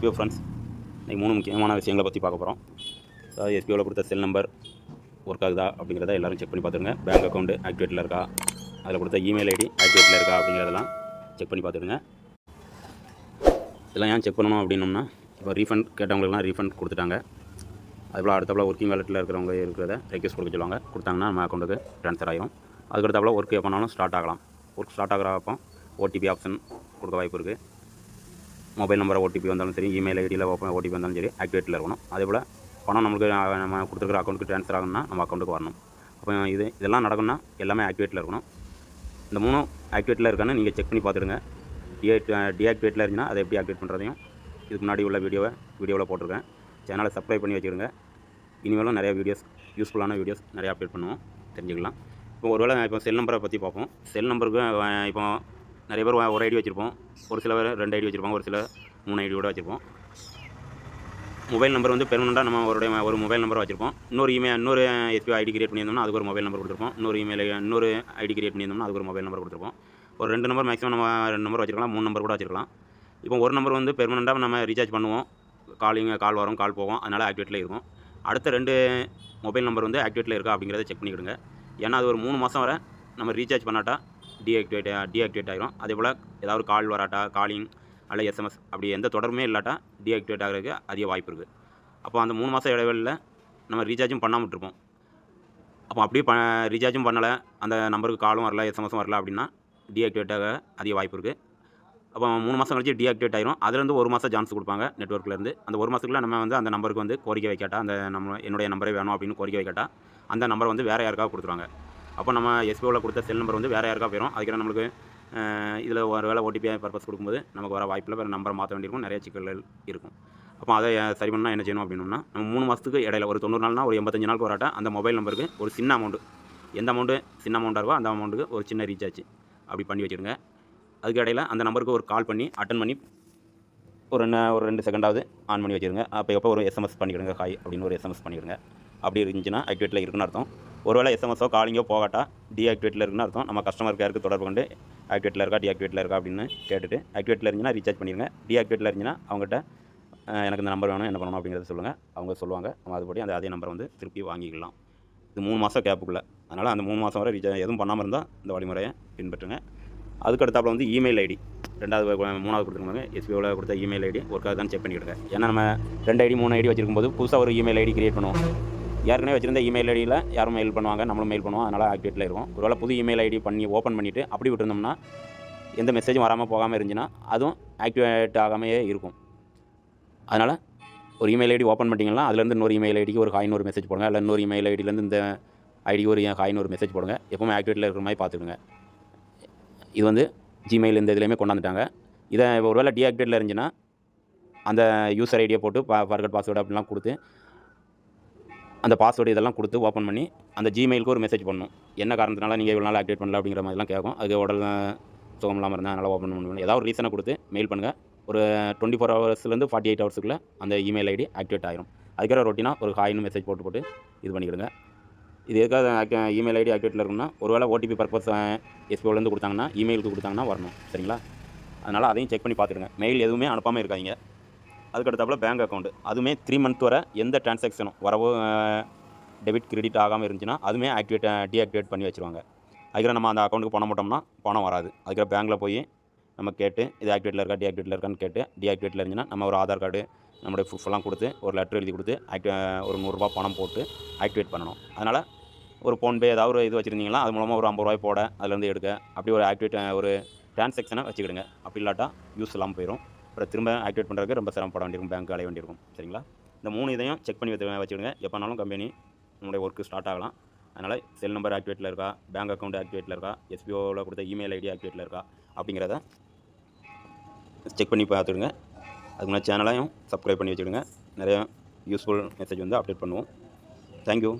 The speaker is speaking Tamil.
எஸ்பிஓ ஃப்ரெண்ட்ஸ், இன்றைக்கி 3 முக்கியமான விஷயங்களை பற்றி பார்க்க போகிறோம். அதாவது எஸ்பிஓவில் கொடுத்த செல் நம்பர் ஒர்க் ஆகுதா அப்படிங்கிறத எல்லோரும் செக் பண்ணி பார்த்துருங்க. பேங்க் அக்கௌண்ட் ஆக்டிவேட்டில் இருக்கா, அதில் கொடுத்த இமெயில் ஐடி ஆக்டிவேட்டில் இருக்கா அப்படிங்கிறதெல்லாம் செக் பண்ணி பார்த்துருங்க. இதெல்லாம் ஏன் செக் பண்ணணும் அப்படின்னோம்னா, இப்போ ரீஃபண்ட் கேட்டவங்களுக்குலாம் ரீஃபண்ட் கொடுத்துட்டாங்க. அதுபோல் அடுத்தப்பல ஒர்க்கிங் வேலெட்டில் இருக்கிறவங்க இருக்கிறத ரெக்வஸ்ட் கொடுக்க சொல்லுவாங்க. கொடுத்தாங்கன்னா நம்ம அக்கௌண்ட்டுக்கு ட்ரான்ஸ்ஃபர் ஆகிரும். அதுக்கடுத்தப்பல ஒர்க் எப்போனாலும் ஸ்டார்ட் ஆகலாம். ஒர்க் ஸ்டார்ட் ஆகிறப்போ ஓடிபி ஆப்ஷன் கொடுக்க வாய்ப்பு இருக்குது. மொபைல் நம்பரை ஓடிபி வந்தாலும் சரி, இமெயில் ஐடியில் ஓடிபி வந்தாலும் சரி, ஆக்டிவேட்டில் இருக்கணும். அதேபோல் பணம் நம்மளுக்கு நம்ம கொடுத்துருக்கிற அக்கௌண்ட்டுக்கு ட்ரான்ஸ்ஃபர் ஆகணும்னா நம்ம அக்கௌண்ட்டுக்கு வரணும். அப்போ இதெல்லாம் நடக்கணும்னா எல்லாமே ஆக்டிவேட்டில் இருக்கணும். இந்த 3 ஆக்டிவேட்டில் இருக்கான்னு நீங்கள் செக் பண்ணி பார்த்துடுங்க. டீஆக்டிவேட்டில் இருந்துச்சுன்னா அதை எப்படி ஆக்டிவேட் பண்ணுறதையும் இதுக்கு முன்னாடி உள்ள வீடியோவில் போட்டிருக்கேன். சேனலை சப்ஸ்கிரைப் பண்ணி வச்சுருங்க. இனிமேலும் நிறையா யூஸ்ஃபுல்லான வீடியோஸ் நிறையா அப்டேட் பண்ணுவோம், தெரிஞ்சுக்கலாம். இப்போ ஒருவேளை இப்போ செல் நம்பரை பற்றி பார்ப்போம். செல் நம்பருக்கு இப்போ நிறைய பேர் ஒரு ஐடி வச்சுருப்போம், ஒரு சில பேர் 2 ஐடி வச்சுருப்போம், ஒரு சில 3 ஐடி கூட வச்சுருப்போம். மொபைல் நம்பர் வந்து பெர்மனெண்ட்டாக நம்ம ஒரு மொபைல் நம்பர் வச்சுருப்போம். இன்னொரு எஸ்பிஓ ஐடி கிரியேட் பண்ணியிருந்தோம்னா அதுக்கு ஒரு மொபைல் நம்பர் கொடுத்துருப்போம். இன்னொரு ஐடி கிரியேட் பண்ணியிருந்தோம்னா அதுக்கு ஒரு மொபைல் நம்பர் கொடுத்துருப்போம். ஒரு 2 நம்பர் மேக்ஸிமம் நம்ம 2 நம்பர் வச்சுருக்கலாம், 3 நம்பர் கூட வச்சுருக்கலாம். இப்போ ஒரு நம்பர் வந்து பெர்மனெண்ட்டாக நம்ம ரீசார்ஜ் பண்ணுவோம், கால் வரும், கால் போகும், அதனால் ஆக்டிவேட்டில் இருக்கும். அடுத்த 2 மொபைல் நம்பர் வந்து ஆக்டிவேட்டில் இருக்கா அப்படிங்கிறத செக் பண்ணிக்கிடுங்க. ஏன்னா அது ஒரு 3 மாதம் வரை நம்ம ரீசார்ஜ் பண்ணாட்டா டீஆக்டிவேட் ஆகிரும். அதேபோல் ஏதாவது கால் வராட்டா, காலிங் அல்ல எஸ்எம்எஸ் அப்படி எந்த தொடர்புமே இல்லாட்டா டீஆக்டிவேட் ஆகிறதுக்கு அதிக வாய்ப்பு இருக்குது. அப்போ அந்த 3 மாதம் இடைவெளியில் நம்ம ரீசார்ஜும் பண்ணாமல் விட்டுருப்போம். அப்போ அப்படியே ரீசார்ஜும் பண்ணலை, அந்த நம்பருக்கு காலும் வரல, எஸ்எம்எஸும் வரல அப்படின்னா டீஆக்டிவேட் ஆக அதிக வாய்ப்பு இருக்குது. அப்போ 3 மாதம் கழிச்சு டீஆக்டிவேட் ஆகிரும். அதுலேருந்து 1 மாதம் சான்ஸ் கொடுப்பாங்க நெட்வொர்க்லேருந்து. அந்த 1 மாதத்துக்குள்ள நம்ம வந்து அந்த நம்பருக்கு வந்து கோரிக்கை வைக்காட்டா, என்னுடைய நம்பரே வேணும் அப்படின்னு கோரிக்கை வைக்காட்டா அந்த நம்பர் வந்து வேறு யாருக்காக கொடுத்துருவாங்க. அப்போ நம்ம எஸ்பிஓவில் கொடுத்த செல் நம்பர் வந்து வேறு யாருக்கா போயிடும். அதுக்கு நம்மளுக்கு இதில் ஒரு வேலை ஓடிபி பர்பஸ் கொடுக்கும்போது நமக்கு வர வாய்ப்பில் வேறு நம்பரை மாற்ற வேண்டியிருக்கும், நிறைய சிக்கல்கள் இருக்கும். அப்போ அதை சரி பண்ணால் என்ன செய்யணும் அப்படின்னா, நம்ம 3 மாதத்துக்கு இடையில ஒரு 90 நாள்னா ஒரு 85 நாளுக்கு வராட்டா அந்த மொபைல் நம்பருக்கு ஒரு சின்ன அமௌண்ட்டு, எந்த அமௌண்ட்டு சின்ன அமௌண்ட்டாக இருக்கோ அந்த அமௌண்ட்டுக்கு ஒரு சின்ன ரீசார்ஜ் அப்படி பண்ணி வச்சுடுங்க. அதுக்கு இடையில அந்த நம்பருக்கு ஒரு கால் பண்ணி அட்டன் பண்ணி ஒரு 2 செகண்டாவது ஆன் பண்ணி வச்சுருங்க. அப்போ எப்போ ஒரு எஸ்எம்எஸ் பண்ணிக்கிடுங்க, ஹாய் அப்படின்னு ஒரு எஸ்எம்எஸ் பண்ணிக்கிடுங்க. அப்படி இருந்துச்சுன்னா ஆக்டிவேட்டில் இருக்குன்னு அர்த்தம். ஒருவேளை எஸ்எம்எஸோ காலிங்கோ போகாட்டா டீஆக்டிவேட்டில் இருக்குன்னு அர்த்தம். நம்ம கஸ்டமர் கேருக்கு தொடர்பு கொண்டு ஆக்டிவேட்டில் இருக்கா டீஆக்டிவேட்டில் இருக்கா அப்படின்னு கேட்டுட்டு ஆக்டிவேட்டில் இருந்துச்சுன்னா ரீசார்ஜ் பண்ணிடுங்க. டீஆக்டிவேட்டில் இருந்துச்சுன்னா அவங்ககிட்ட எனக்கு இந்த நம்பர் வேணும், என்ன பண்ணணும் அப்படிங்கிறத சொல்லுங்கள். அவங்க சொல்லுவாங்க. நம்ம அதுபடி அதே நம்பரை வந்து திருப்பி வாங்கிக்கலாம். இது 3 மாதம் கேப்புக்குள்ளே. அதனால் அந்த 3 மாதம் வரை ரீசார்ஜ் எதுவும் பண்ணாமல் இருந்தால் இந்த வழிமுறையை பின்பற்றுங்க. அதுக்கடுத்தாப்பில் வந்து இமெயில் ஐடி 3வது கொடுத்துருக்காங்க. எஸ்பிஓவில் கொடுத்த இமெயில் ஐடி ஒர்க் ஆகுதான்னு செக் பண்ணிக்கிடுங்க. ஏன்னா நம்ம 2 ஐடி 3 ஐடி வச்சிருக்கும்போது புதுசாக ஒரு இமெயில் ஐடி கிரியேட் பண்ணுவோம். ஏற்கனவே வச்சிருந்த இமெயில் ஐடியில் யாரும் மெயில் பண்ணுவாங்க, நம்மளும் மெயில் பண்ணுவோம், அதனால் ஆக்டிவேட்டில் இருக்கும். ஒருவேளை புது இமெயில் ஐடி ஓப்பன் பண்ணிவிட்டு அப்படி விட்டுருந்தோம்னா எந்த மெசேஜும் வராமல் போகாமல் இருந்துச்சுன்னா அதுவும் ஆக்டிவேட் ஆகாமையே இருக்கும். அதனால் ஒரு இமெயில் ஐடி ஓப்பன் பண்ணிட்டீங்கன்னா அதுலேருந்து இன்னொரு இமெயில் ஐடிக்கு ஒரு ஹாய்னு ஒரு மெசேஜ் போடுங்க. இல்லை இன்னொரு இமெயில் ஐடியிலேருந்து இந்த ஐடிக்கு ஒரு ஹாய்னு ஒரு மெசேஜ் போடுங்க. எப்போவுமே ஆக்டிவேட்டில் இருக்கிற மாதிரி பார்த்துடுங்க. இது வந்து ஜிமெயில் இந்த இதுலேயுமே கொண்டாந்துட்டாங்க. இதை ஒருவேளை டீஆக்டிவேட்டில் இருந்துச்சுன்னா அந்த யூசர் ஐடியை போட்டு ஃபர்கட் பாஸ்வேர்டு அப்படிலாம் கொடுத்து அந்த பாஸ்வேர்டு இதெல்லாம் கொடுத்து ஓப்பன் பண்ணி அந்த ஜிமெயிலுக்கு ஒரு மெசேஜ் பண்ணணும். என்ன காரணத்தினால நீங்கள் இவ்வளோ நாள் ஆக்டிவேட் பண்ணல அப்படிங்கிற மாதிரிலாம் கேட்கும். அது உடல் சுகம் இல்லாமல் இருந்தால் அதனால் ஓப்பன் பண்ணணும். ஏதாவது ஒரு ரீசனை கொடுத்து மெயில் பண்ணுங்கள். ஒரு 24 ஹவர்ஸ்லேருந்து 48 ஹவர்ஸுக்குள்ளே அந்த இமெயில் ஐடி ஆக்டிவேட் ஆகிரும். அதுக்காக ரொட்டீனாக ஒரு ஹாய்னு மெசேஜ் போட்டு இது பண்ணிக்கிடுங்க. இது எதுக்காக இமெயில் ஐடி ஆக்டிவேட்டில் இருக்குன்னா, ஒருவேளை ஓடிபி பர்பஸ் எஸ்பிஓலேருந்து கொடுத்தாங்கன்னா இமெயிலுக்கு கொடுத்தாங்கன்னா வரணும், சரிங்களா? அதனால் அதையும் செக் பண்ணி பார்த்துடுங்க. மெயில் எதுவுமே அனுப்பாமல் இருக்காங்க. அதுக்கடுத்தாப்பில் பேங்க் அக்கௌண்ட்டு அதுவுமே 3 மந்த் வரை எந்த டிரான்சாக்ஷனும் வரவோ டெபிட் கிரெடிட் ஆகாமல் இருந்துச்சுன்னா அதுவுமே டீஆக்டிவேட் பண்ணி வச்சுருவாங்க. அதுக்கு நம்ம அந்த அக்கௌண்ட்டுக்கு பணம் போட்டோம்னா பணம் வராது. அதுக்கு பேங்க்கில் போய் நம்ம கேட்டு இது ஆக்டிவேட்டில் இருக்கா டீஆக்டிவேட்டில் இருக்கான்னு கேட்டு டீஆக்டிவேட்டில் இருந்துச்சுன்னா நம்ம ஒரு ஆதார் கார்டு நம்மளுடைய ப்ரூஃபெல்லாம் கொடுத்து ஒரு லெட்டர் எழுதி கொடுத்து ஒரு 100 ரூபா பணம் போட்டு ஆக்டிவேட் பண்ணணும். அதனால் ஒரு ஃபோன்பே ஏதாவது ஒரு இது வச்சுருந்தீங்கன்னா அது மூலமாக ஒரு 50 ரூபாய் போட அதுலேருந்து எடுக்க அப்படி ஒரு டிரான்சாக்ஷனை வச்சுக்கிடுங்க. அப்படி இல்லாட்டா யூஸ் இல்லாமல் போயிடும். அப்புறம் திரும்ப ஆக்டிவேட் பண்ணுறதுக்கு ரொம்ப சிரமப்பட வேண்டியிருக்கும், பேங்க் அலைய வேண்டியிருக்கும், சரிங்களா? இந்த 3 இதையும் செக் பண்ணி வச்சுக்கிடுங்க. எப்போனாலும் கம்பெனி நம்மளுடைய ஒர்க்கு ஸ்டார்ட் ஆகலாம். அதனால் செல் நம்பர் ஆக்டிவேட்டில் இருக்கா, பேங்க் அக்கௌண்ட் ஆக்டிவேட்டில் இருக்கா, எஸ்பிஓவில் கொடுத்த இமெயில் ஐடி ஆக்டிவேட்டில் இருக்கா அப்படிங்கிறத செக் பண்ணி பார்த்துடுங்க. அதுக்கு முன்னாடி சேனலையும் சப்ஸ்கிரைப் பண்ணி வச்சுக்கிடுங்க. நிறைய யூஸ்ஃபுல் மெசேஜ் வந்து அப்டேட் பண்ணுவோம். தேங்க்யூ.